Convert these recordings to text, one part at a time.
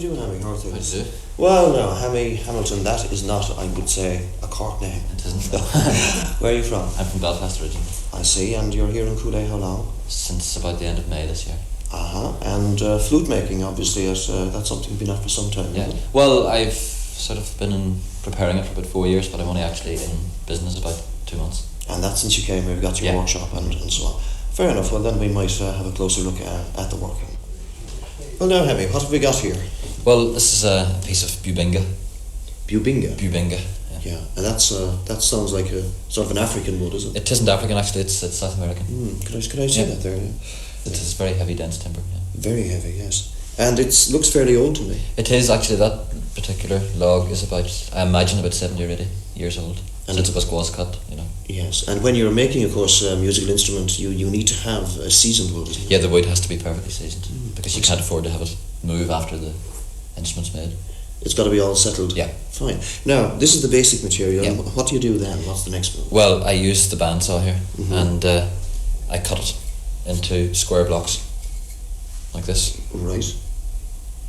do you do, Hammy? How are things? How do you do? Well, no, Hammy Hamilton, that is not, I would say, a Cork name. It isn't. Where are you from? I'm from Belfast originally. I see, and you're here in Cúil Aodha how long? Since about the end of May this year. And flute making, obviously, that's something you've been at for some time, Yeah. isn't it? Well, I've sort of been preparing it for about 4 years, but I'm only actually in business about 2 months. And that's since you came here, you've got your workshop and so on. Fair enough, well then we might have a closer look at the working. Well now, Hammy, what have we got here? Well, this is a piece of bubinga. Bubinga? Bubinga, Yeah, and that sounds like a sort of an African wood, isn't it? It isn't African actually, it's South American. Could I say that there? Yeah. It is very heavy, dense timber. Yeah. Very heavy, yes. And it looks fairly old to me. It is actually, that particular log is about, I imagine, about 70 or 80 years old. And since it was cut, you know. Yes, and when you're making, of course, a musical instrument, you need to have a seasoned wood, isn't it? Yeah, the wood has to be perfectly seasoned because you can't afford to have it move after the instrument's made. It's got to be all settled. Yeah. Fine. Now, this is the basic material. Yeah. What do you do then? What's the next move? Well, I used the bandsaw here and I cut it into square blocks like this. Right.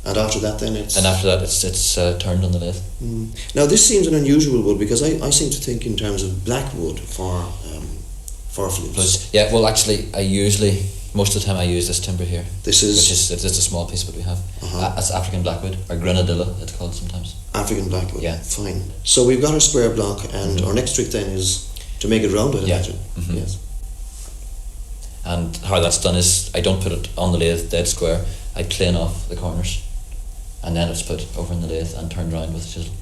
And after that then it's... And after that it's turned on the lathe. Now this seems an unusual wood because I seem to think in terms of black wood for flutes. Yeah, well actually most of the time I use this timber here. This is... It's a small piece of what we have. That's African blackwood, or grenadilla it's called sometimes. African blackwood. Yeah. Fine. So we've got our square block and our next trick then is to make it round, I'd imagine. Yes. And how that's done is I don't put it on the lathe dead square, I plane off the corners and then it's put over in the lathe and turned around with a chisel.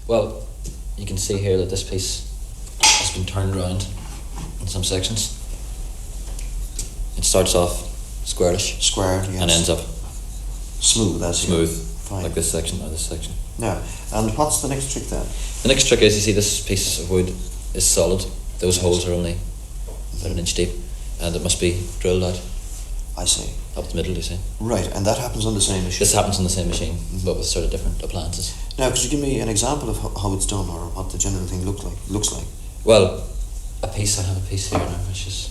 Well, you can see here that this piece has been turned around in some sections. It starts off squarish. Square, yes. And ends up smooth, Fine. Like this section or this section. Now, and what's the next trick then? The next trick is, you see this piece of wood is solid. Those holes are only about an inch deep and it must be drilled out. I see. Up the middle, you see. Right, and that happens on the same machine? This happens on the same machine, but with sort of different appliances. Now, could you give me an example of how it's done or what the general thing looks like? Well, I have a piece here now, which has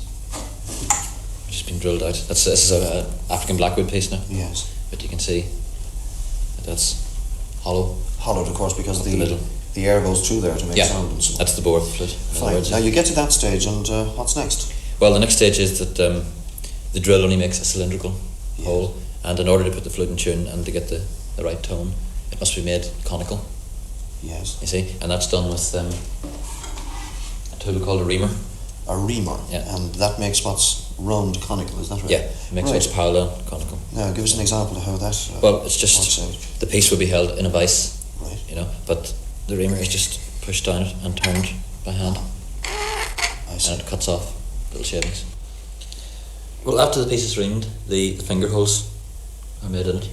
been drilled out. This is an African blackwood piece now. Yes. But you can see that that's hollow. Hollowed, of course, because the middle. The air goes through there to make sound and so on. That's the bore of the flute. Fine. Now you get to that stage, and what's next? Well, the next stage is that the drill only makes a cylindrical hole, and in order to put the flute in tune and to get the right tone, it must be made conical. Yes. You see, and that's done with a tool called a reamer. A reamer. Yeah. And that makes what's round conical, is that right? Yeah, it makes what's parallel conical. Now, give us an example of how that well, it's just the piece will be held in a vice, right? You know, but the reamer is just pushed down it and turned by hand. I see. And it cuts off little shavings. Well, after the piece is reamed, the finger holes are made in it,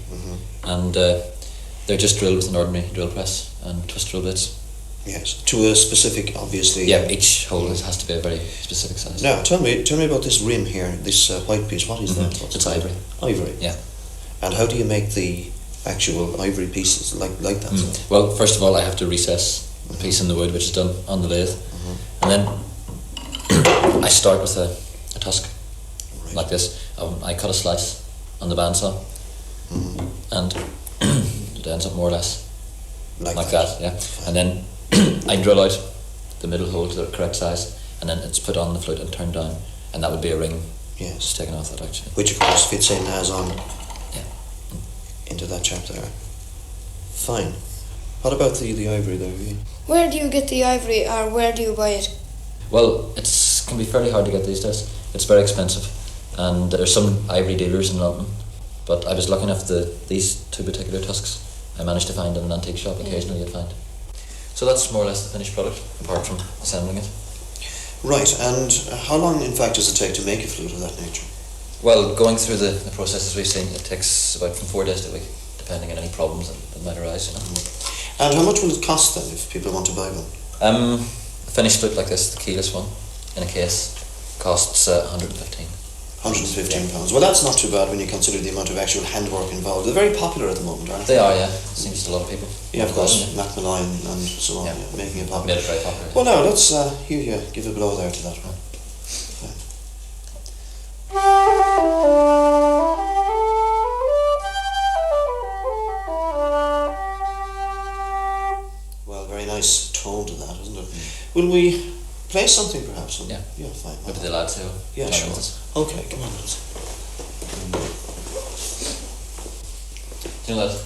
and they're just drilled with an ordinary drill press and twist drill bits. Yes, to a specific, obviously. Yeah, each hole has to be a very specific size. Now, tell me about this rim here, this white piece. What is that? It's ivory. Ivory. Yeah. And how do you make the actual ivory pieces like that? Well, first of all, I have to recess the piece in the wood, which is done on the lathe, and then I start with a tusk, like this. I cut a slice on the bandsaw, and it ends up more or less like that. Yeah, and then I drill out the middle hole to the correct size, and then it's put on the flute and turned down, and that would be a ring. Yes. It's taken off that actually. Which of course fits in as on. Yeah. Into that chap there. Fine. What about the ivory there? Where do you get the ivory, or where do you buy it? Well, it can be fairly hard to get these days. It's very expensive, and there's some ivory dealers in London, but I was lucky enough these two particular tusks I managed to find in an antique shop occasionally you'd find. So that's more or less the finished product, apart from assembling it. Right, and how long, in fact, does it take to make a flute of that nature? Well, going through the processes we've seen, it takes about from 4 days to a week, depending on any problems that might arise, you know. And how much will it cost then if people want to buy one? A finished flute like this, the keyless one, in a case, costs 115. £115. Well, that's not too bad when you consider the amount of actual handwork involved. They're very popular at the moment, aren't they? They are, yeah. It seems to a lot of people. Yeah, of course, Macmillan and so on, making it popular. Made it very popular. Well, now, let's hear you give a blow there to that one. Well, very nice tone to that, isn't it? Will we play something perhaps? Yeah. Yeah, fine. Maybe the lads who. Yeah, sure. Okay, come on, lads. Do you know that?